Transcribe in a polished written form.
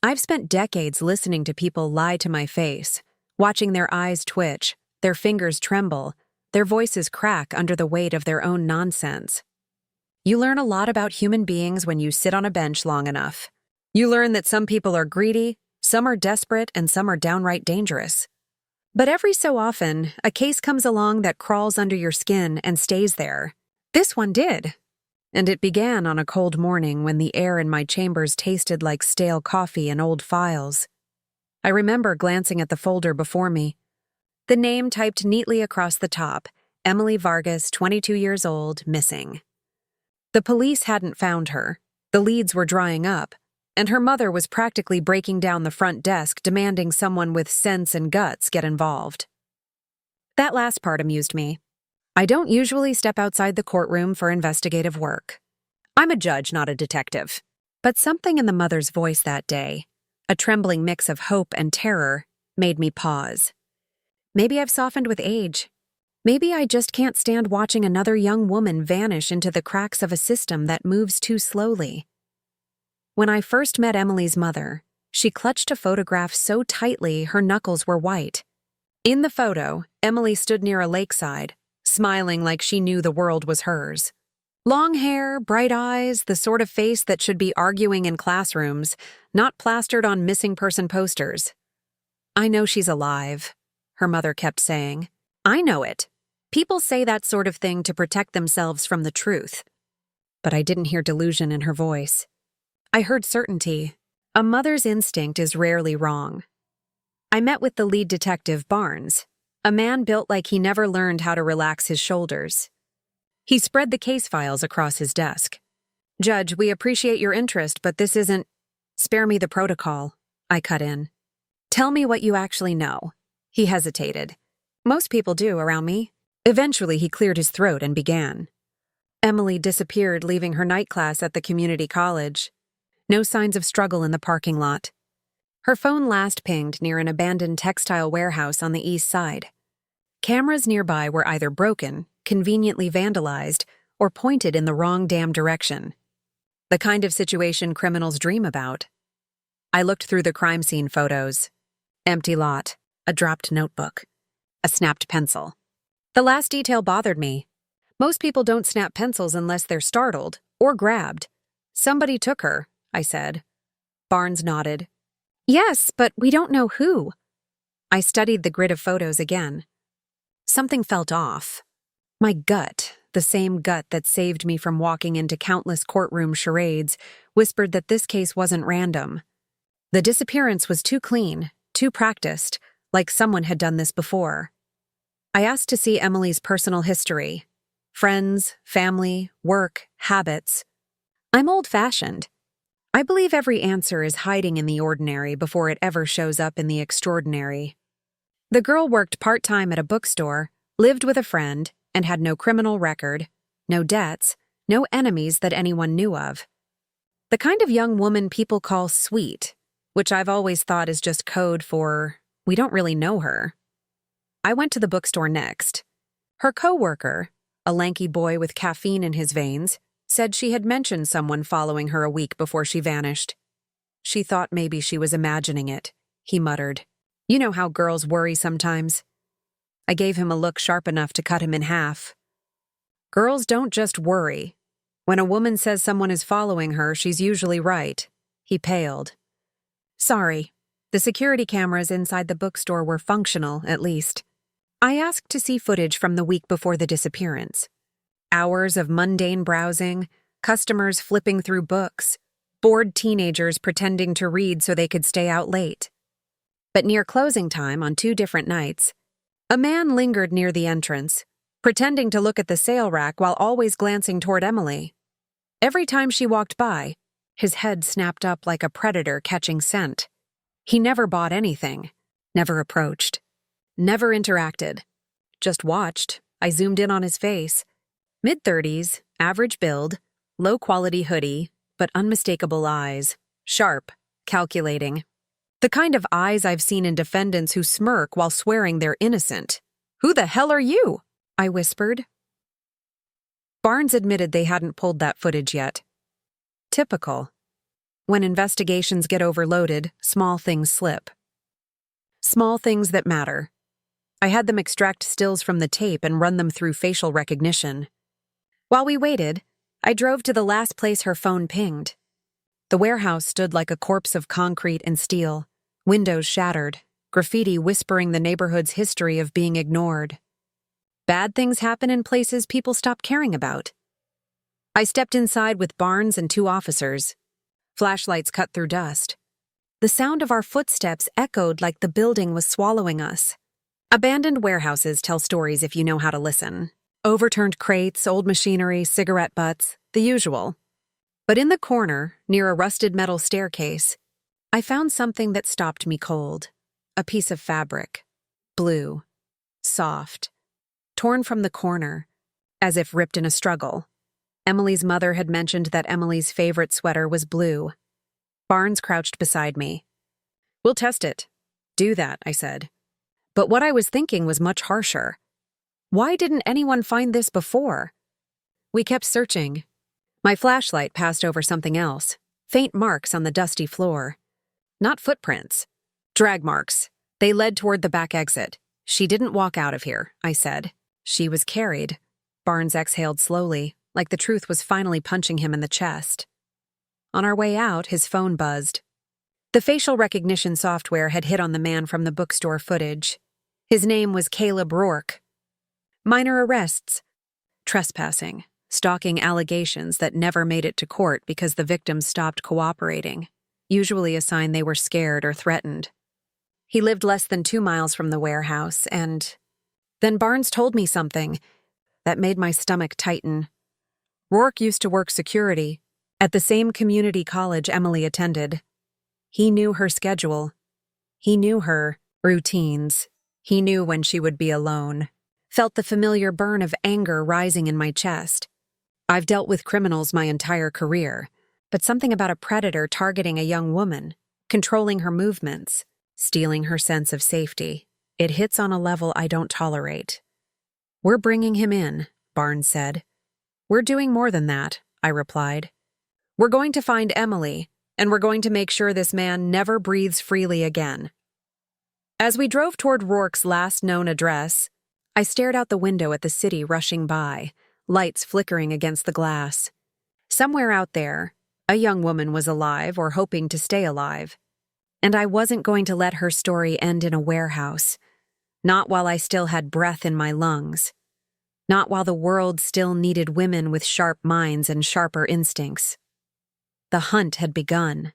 I've spent decades listening to people lie to my face, watching their eyes twitch, their fingers tremble, their voices crack under the weight of their own nonsense. You learn a lot about human beings when you sit on a bench long enough. You learn that some people are greedy, some are desperate, and some are downright dangerous. But every so often, a case comes along that crawls under your skin and stays there. This one did. And it began on a cold morning when the air in my chambers tasted like stale coffee and old files. I remember glancing at the folder before me. The name typed neatly across the top, Emily Vargas, 22 years old, missing. The police hadn't found her, the leads were drying up, and her mother was practically breaking down the front desk demanding someone with sense and guts get involved. That last part amused me. I don't usually step outside the courtroom for investigative work. I'm a judge, not a detective. But something in the mother's voice that day, a trembling mix of hope and terror, made me pause. Maybe I've softened with age. Maybe I just can't stand watching another young woman vanish into the cracks of a system that moves too slowly. When I first met Emily's mother, she clutched a photograph so tightly her knuckles were white. In the photo, Emily stood near a lakeside, smiling like she knew the world was hers. Long hair, bright eyes, the sort of face that should be arguing in classrooms, not plastered on missing person posters. "I know she's alive," her mother kept saying. "I know it. People say that sort of thing to protect themselves from the truth." But I didn't hear delusion in her voice. I heard certainty. A mother's instinct is rarely wrong. I met with the lead detective, Barnes, a man built like he never learned how to relax his shoulders. He spread the case files across his desk. "Judge, we appreciate your interest, but this isn't—" "Spare me the protocol," I cut in. "Tell me what you actually know." He hesitated. "Most people do around me." Eventually, he cleared his throat and began. "Emily disappeared leaving her night class at the community college. No signs of struggle in the parking lot. Her phone last pinged near an abandoned textile warehouse on the east side. Cameras nearby were either broken, conveniently vandalized, or pointed in the wrong damn direction. The kind of situation criminals dream about. I looked through the crime scene photos. Empty lot, a dropped notebook, a snapped pencil. The last detail bothered me. Most people don't snap pencils unless they're startled or grabbed. "Somebody took her," I said. Barnes nodded. "Yes, but we don't know who." I studied the grid of photos again. Something felt off. My gut, the same gut that saved me from walking into countless courtroom charades, whispered that this case wasn't random. The disappearance was too clean, too practiced, like someone had done this before. I asked to see Emily's personal history. Friends, family, work, habits. I'm old-fashioned. I believe every answer is hiding in the ordinary before it ever shows up in the extraordinary. The girl worked part-time at a bookstore, lived with a friend, and had no criminal record, no debts, no enemies that anyone knew of. The kind of young woman people call sweet, which I've always thought is just code for, we don't really know her. I went to the bookstore next. Her co-worker, a lanky boy with caffeine in his veins, said she had mentioned someone following her a week before she vanished. She thought maybe she was imagining it, he muttered. You know how girls worry sometimes. I gave him a look sharp enough to cut him in half. Girls don't just worry. When a woman says someone is following her, she's usually right. He paled. Sorry. The security cameras inside the bookstore were functional, at least. I asked to see footage from the week before the disappearance. Hours of mundane browsing, customers flipping through books, bored teenagers pretending to read so they could stay out late. But near closing time on 2 different nights, a man lingered near the entrance, pretending to look at the sale rack while always glancing toward Emily. Every time she walked by, his head snapped up like a predator catching scent. He never bought anything, never approached, never interacted. Just watched. I zoomed in on his face. Mid-30s, average build, low-quality hoodie, but unmistakable eyes. Sharp, calculating. The kind of eyes I've seen in defendants who smirk while swearing they're innocent. "Who the hell are you?" I whispered. Barnes admitted they hadn't pulled that footage yet. Typical. When investigations get overloaded, small things slip. Small things that matter. I had them extract stills from the tape and run them through facial recognition. While we waited, I drove to the last place her phone pinged. The warehouse stood like a corpse of concrete and steel, windows shattered, graffiti whispering the neighborhood's history of being ignored. Bad things happen in places people stop caring about. I stepped inside with Barnes and 2 officers. Flashlights cut through dust. The sound of our footsteps echoed like the building was swallowing us. Abandoned warehouses tell stories if you know how to listen. Overturned crates, old machinery, cigarette butts, the usual. But in the corner, near a rusted metal staircase, I found something that stopped me cold. A piece of fabric. Blue. Soft. Torn from the corner, as if ripped in a struggle. Emily's mother had mentioned that Emily's favorite sweater was blue. Barnes crouched beside me. "We'll test it." "Do that," I said. But what I was thinking was much harsher. Why didn't anyone find this before? We kept searching. My flashlight passed over something else. Faint marks on the dusty floor. Not footprints. Drag marks. They led toward the back exit. "She didn't walk out of here," I said. "She was carried." Barnes exhaled slowly, like the truth was finally punching him in the chest. On our way out, his phone buzzed. The facial recognition software had hit on the man from the bookstore footage. His name was Caleb Rourke. Minor arrests. Trespassing. Stalking allegations that never made it to court because the victims stopped cooperating. Usually a sign they were scared or threatened. He lived less than 2 miles from the warehouse, and then Barnes told me something that made my stomach tighten. Rourke used to work security at the same community college Emily attended. He knew her schedule. He knew her routines. He knew when she would be alone. Felt the familiar burn of anger rising in my chest. I've dealt with criminals my entire career, but something about a predator targeting a young woman, controlling her movements, stealing her sense of safety. It hits on a level I don't tolerate. "We're bringing him in," Barnes said. "We're doing more than that," I replied. "We're going to find Emily, and we're going to make sure this man never breathes freely again." As we drove toward Rourke's last known address, I stared out the window at the city rushing by, lights flickering against the glass. Somewhere out there, a young woman was alive or hoping to stay alive. And I wasn't going to let her story end in a warehouse. Not while I still had breath in my lungs. Not while the world still needed women with sharp minds and sharper instincts. The hunt had begun.